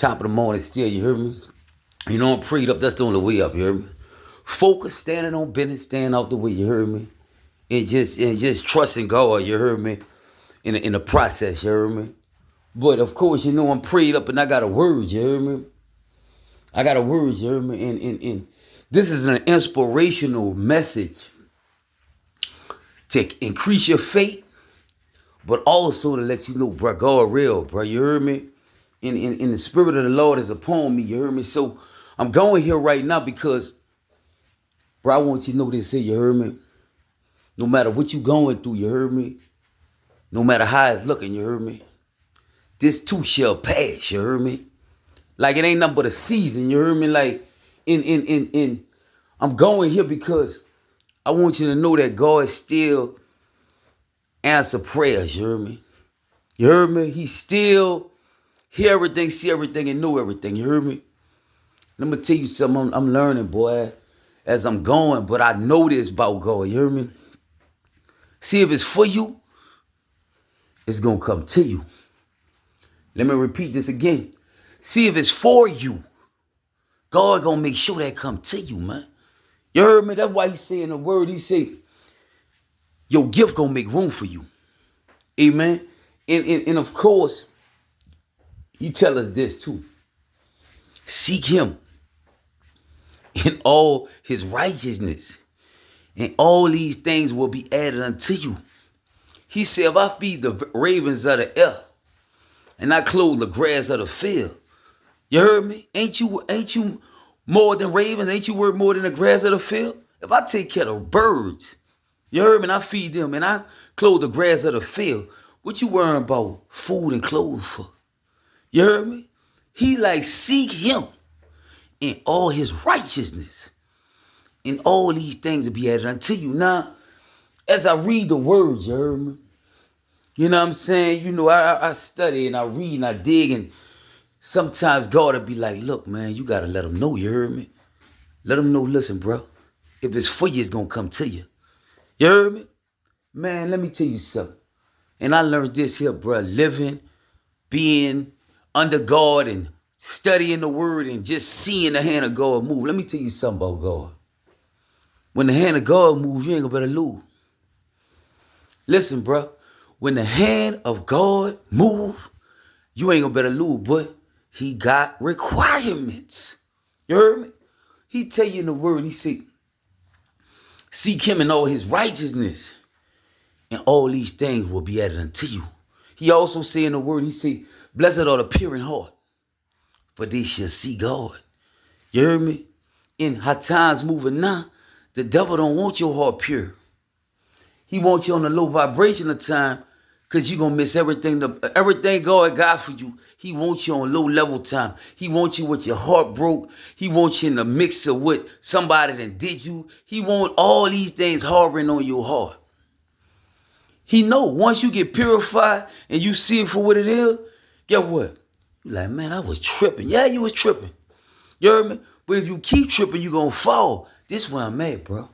Top of the morning still, you hear me? You know I'm prayed up, that's the only way up, you hear me? Focus, standing on business, staying out the way, you heard me? And just trusting God, you heard me? In the process, you heard me? But of course, you know I'm prayed up and I got a word, you heard me? I got a word, you heard me? And this is an inspirational message to increase your faith, but also to let you know, bro, God real, bro, you heard me? In the spirit of the Lord is upon me, you heard me? So I'm going here right now because, bro, I want you to know this here, you heard me? No matter what you going through, you heard me? No matter how it's looking, you heard me? This too shall pass, you heard me? Like it ain't nothing but a season, you heard me? Like in I'm going here because I want you to know that God still answer prayers, you heard me? You heard me? He still hear everything, see everything, and know everything, you heard me? Let me tell you something, I'm learning, boy, as I'm going, but I know this about God, you hear me? See, if it's for you, it's going to come to you. Let me repeat this again. See, if it's for you, God going to make sure that come to you, man. You heard me? That's why he say in the word, he say, your gift going to make room for you. Amen? And of course, he tell us this too. Seek him in all his righteousness, and all these things will be added unto you. He said, if I feed the ravens of the air and I clothe the grass of the field, you heard me? Ain't you more than ravens? Ain't you worth more than the grass of the field? If I take care of birds, you heard me, and I feed them and I clothe the grass of the field, what you worrying about food and clothes for? You heard me? He like seek him in all his righteousness, and all these things will be added unto you. Now, as I read the words, you heard me? You know what I'm saying? You know, I study and I read and I dig, and sometimes God will be like, look, man, you got to let them know, you heard me? Let them know, listen, bro, if it's for you, it's going to come to you. You heard me? Man, let me tell you something. And I learned this here, bro, living, being under God and studying the word and just seeing the hand of God move. Let me tell you something about God. When the hand of God moves, you ain't gonna better lose. Listen, bro. When the hand of God moves, you ain't gonna better lose, but he got requirements. You heard me? He tell you in the word, he said, seek him in all his righteousness, and all these things will be added unto you. He also say in the word, he say, blessed are the pure in heart, for they shall see God. You heard me? In how times moving now, the devil don't want your heart pure. He wants you on a low vibration of time because you're going to miss everything. Everything God got for you, he wants you on low level time. He wants you with your heart broke. He wants you in the mix of what somebody that did you. He wants all these things harboring on your heart. He know once you get purified and you see it for what it is, guess what? You're like, man, I was tripping. Yeah, you was tripping. You heard me? But if you keep tripping, you're going to fall. This is where I'm at, bro.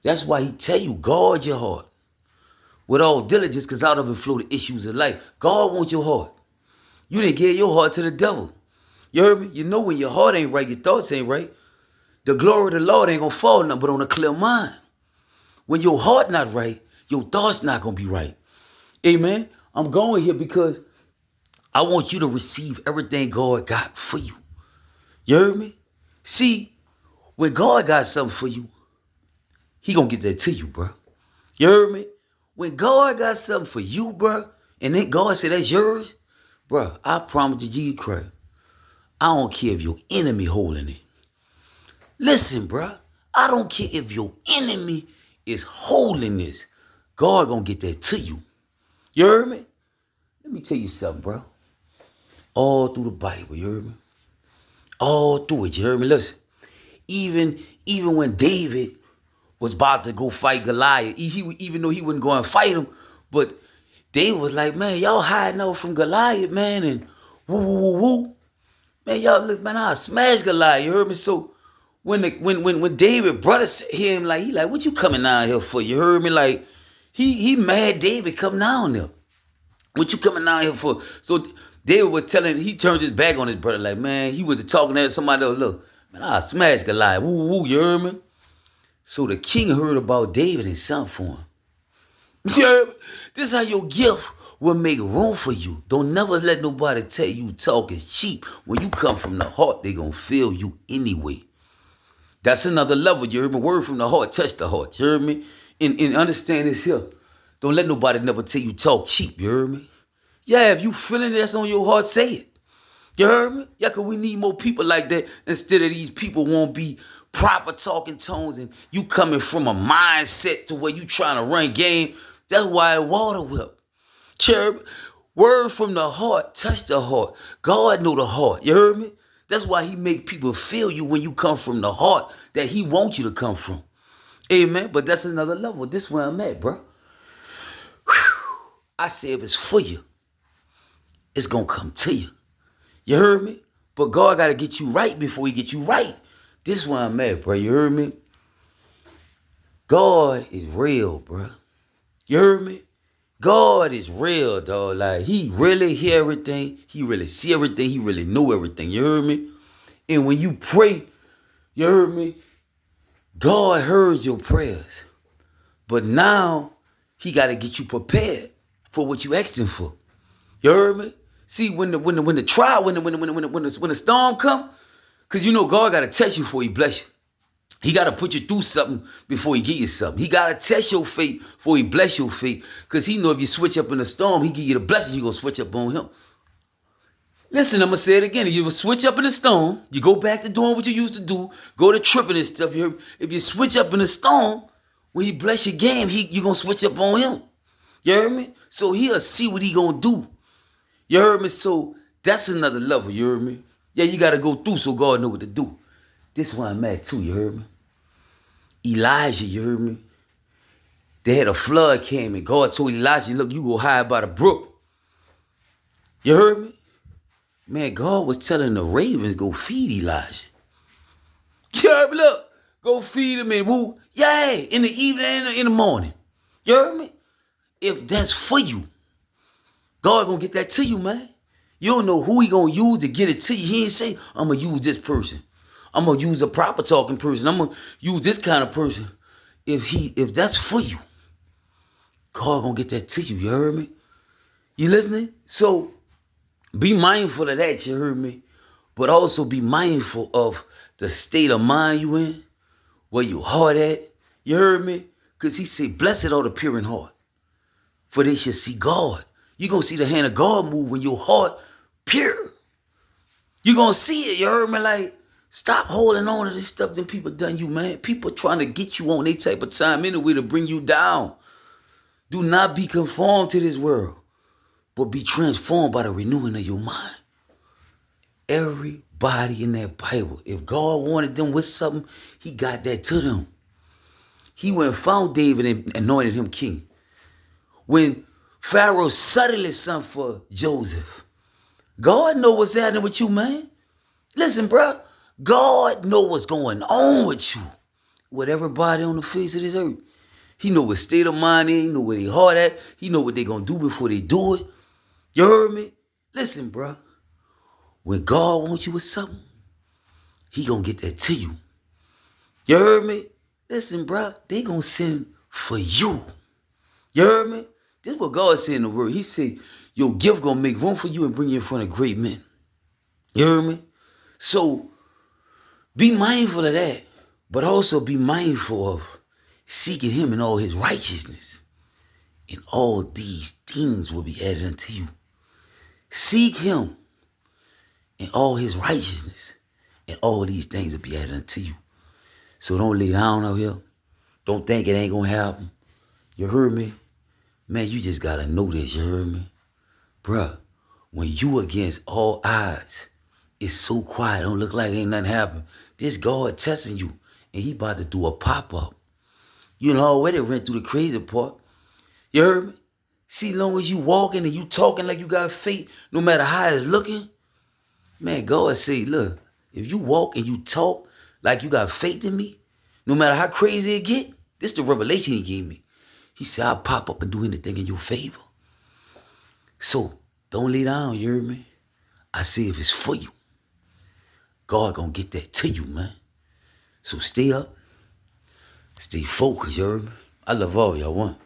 That's why he tell you, guard your heart with all diligence, because out of it flow the issues of life. God wants your heart. You didn't give your heart to the devil. You heard me? You know when your heart ain't right, your thoughts ain't right, the glory of the Lord ain't going to fall nothing but on a clear mind. When your heart not right, your thoughts not going to be right. Amen? I'm going here because I want you to receive everything God got for you. You heard me? See, when God got something for you, he gonna get that to you, bro. You heard me? When God got something for you, bro, and then God said that's yours, bro, I promise you, Jesus Christ, I don't care if your enemy holding it. Listen, bro, I don't care if your enemy is holding this. God gonna get that to you. You heard me? Let me tell you something, bro. All through the Bible, you heard me? All through it, you heard me? Listen, even when David was about to go fight Goliath, even though he wouldn't go and fight him, but David was like, man, y'all hiding out from Goliath, man, and woo, woo, woo, woo. Man, y'all look, man, I'll smash Goliath, you heard me? So when David brother hear him, like, he like, what you coming down here for? You heard me? Like, he mad David come down there. What you coming down here for? So David was telling, he turned his back on his brother, like, man, he was talking to somebody else, look, man, I'll smash Goliath, woo, woo, you heard me? So the king heard about David and sent for him. You heard me? This is how your gift will make room for you. Don't never let nobody tell you talk is cheap. When you come from the heart, they gonna feel you anyway. That's another level, you heard me? Word from the heart, touch the heart, you heard me? And understand this here. Don't let nobody never tell you talk cheap, you heard me? Yeah, if you feeling that's on your heart, say it. You heard me? Yeah, because we need more people like that instead of these people won't be proper talking tones and you coming from a mindset to where you trying to run game. That's why water whip. Cherub, word from the heart, touch the heart. God know the heart. You heard me? That's why he make people feel you when you come from the heart that he wants you to come from. Amen. But that's another level. This is where I'm at, bro. I say if it's for you, it's going to come to you. You heard me? But God got to get you right before he get you right. This is where I'm at, bro. You heard me? God is real, bro. You heard me? God is real, dog. Like, he really hear everything. He really see everything. He really know everything. You heard me? And when you pray, you heard me? God heard your prayers. But now, he got to get you prepared for what you asked him for. You heard me? See, when the trial, when the storm come, because you know God got to test you before he bless you. He got to put you through something before he give you something. He got to test your faith before he bless your faith. Because he know if you switch up in the storm, he give you the blessing, you going to switch up on him. Listen, I'm going to say it again. If you switch up in the storm, you go back to doing what you used to do, go to tripping and stuff. If you switch up in the storm, when he bless your game, you going to switch up on him. You heard me? So he'll see what he going to do. You heard me? So that's another level, you heard me? Yeah, you got to go through so God know what to do. This is why I'm at too, you heard me? Elijah, you heard me? They had a flood came and God told Elijah, look, you go hide by the brook. You heard me? Man, God was telling the ravens, go feed Elijah. You heard me? Look, go feed him and woo. Yay, in the evening and in the morning. You heard me? If that's for you, God gonna get that to you, man. You don't know who he gonna use to get it to you. He ain't say, I'm gonna use this person. I'm gonna use a proper talking person. I'm gonna use this kind of person. If that's for you, God gonna get that to you. You heard me? You listening? So be mindful of that, you heard me? But also be mindful of the state of mind you in, where your heart at. You heard me? Because he said, blessed are the pure in heart, for they shall see God. You're going to see the hand of God move when your heart pure. You're going to see it. You heard me? Like, stop holding on to this stuff that people done you, man. People trying to get you on their type of time anyway to bring you down. Do not be conformed to this world, but be transformed by the renewing of your mind. Everybody in that Bible, if God wanted them with something, he got that to them. He went and found David and anointed him king. When Pharaoh suddenly sent for Joseph, God know what's happening with you, man. Listen, bro, God know what's going on with you, with everybody on the face of this earth. He know what state of mind they, he know where they heart at. He know what they gonna do before they do it. You heard me? Listen, bro. When God wants you with something, he gonna get that to you. You heard me? Listen, bro. They gonna send for you. You heard me? This is what God said in the word. He said, your gift gonna make room for you and bring you in front of great men. You heard me? So be mindful of that, but also be mindful of seeking him in all his righteousness. And all these things will be added unto you. Seek him in all his righteousness, and all these things will be added unto you. So don't lay down out here. Don't think it ain't gonna happen. You heard me? Man, you just gotta know this, you heard me? Bruh, when you against all odds, it's so quiet, don't look like ain't nothing happen. This God testing you, and he about to do a pop-up. You know already went through the crazy part. You heard me? See, long as you walking and you talking like you got faith, no matter how it's looking, man, God say, look, if you walk and you talk like you got faith in me, no matter how crazy it get, this is the revelation he gave me. He said, I'll pop up and do anything in your favor. So, don't lay down, you heard me? I see if it's for you. God gonna get that to you, man. So stay up, stay focused, you heard me? I love all y'all. One.